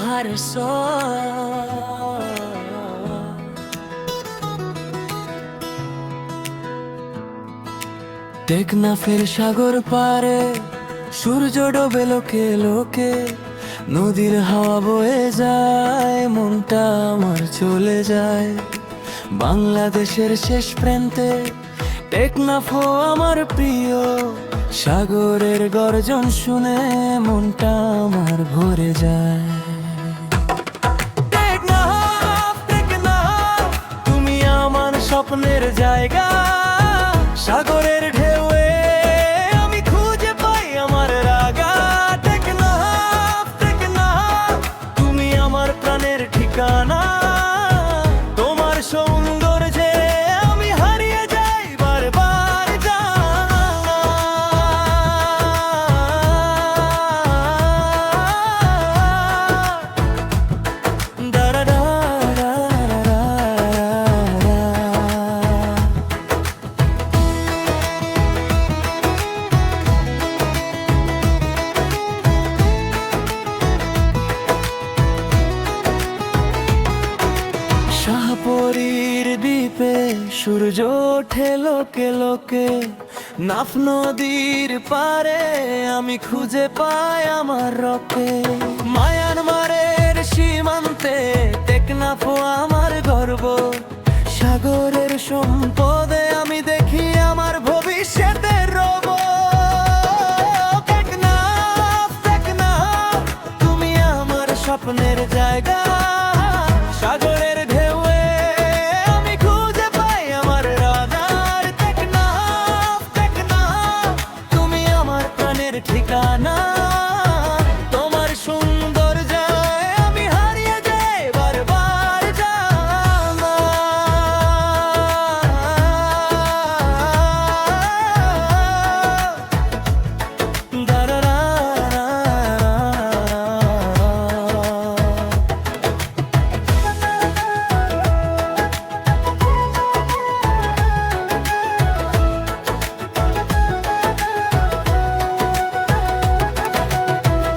Versailles. টেকনাফের সাগর পারে সূর্য ডোবে লোকে লোকে, নদীর হাওয়া বয়ে যায়, মনটা আমার চলে যায় বাংলাদেশের শেষ প্রান্তে। টেকনাফও আমার প্রিয়, সাগরের গর্জন শুনে মনটা আমার ভরে যায়। টেকনাফ, টেকনাফ, তুমি আমার স্বপ্নের জায়গা। সাগরের ঢেউয়ে আমি খুঁজে পাই আমার রাগা। টেকনাফ, টেকনাফ, তুমি আমার প্রাণের ঠিকানা। তোমার সৌন্দর্যে আমি হারিয়ে যাই বারবার জানা। দারা দারা শাহপরীর দ্বীপে সূর্য ওঠে লোকে লোকে, নাফ নদীর পারে আমি খুঁজে পাই আমার রকে। মায়ানমারের সীমান্তে টেকনাফও আমার গর্ব, সাগরের সম্পদে আমি দেখি আমার ভবিষ্যতের রব। টেকনাফ, টেকনাফ, তুমি আমার স্বপ্নের জায়গা। সাগরের ঢেউয়ে আমি খুঁজে পাই আমার রাজার। টেকনাফ, টেকনাফ, তুমি আমার প্রাণের ঠিকানা। তোমার সৌন্দর্যে আমি হারিয়ে যাই বারবার জানা। দারা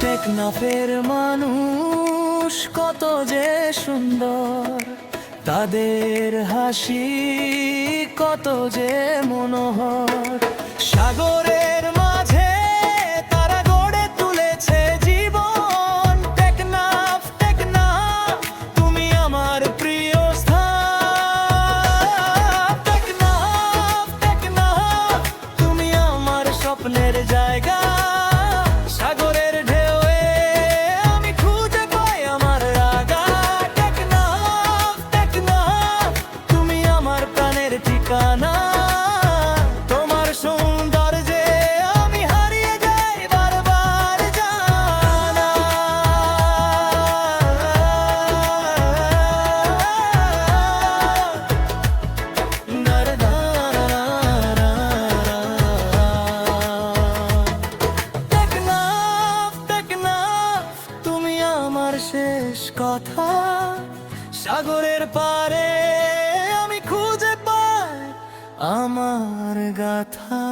টেকনাফের মানুষ কত যে সুন্দর, তাদের হাসি কত যে মনোহর। সাগরের মাঝে তারা গড়ে তুলেছে জীবন। টেকনাফ, টেকনাফ, তুমি আমার প্রিয় স্থান। টেকনাফ, টেকনাফ, তুমি আমার স্বপ্নের জায়গা। সাগরের ঢেউয়ে আমি খুঁজে পাই আমার রাগা। টেকনাফ, টেকনাফ, তুমি আমার প্রাণের ঠিকানা। তোমার সৌন্দর্যে আমি হারিয়ে যাই বারবার জানা। দারা দারা টেকনাফ, টেকনাফ, তুমি আমার শেষ কথা। সাগরের পারে আমি খুঁজে পাই আমার গাথা।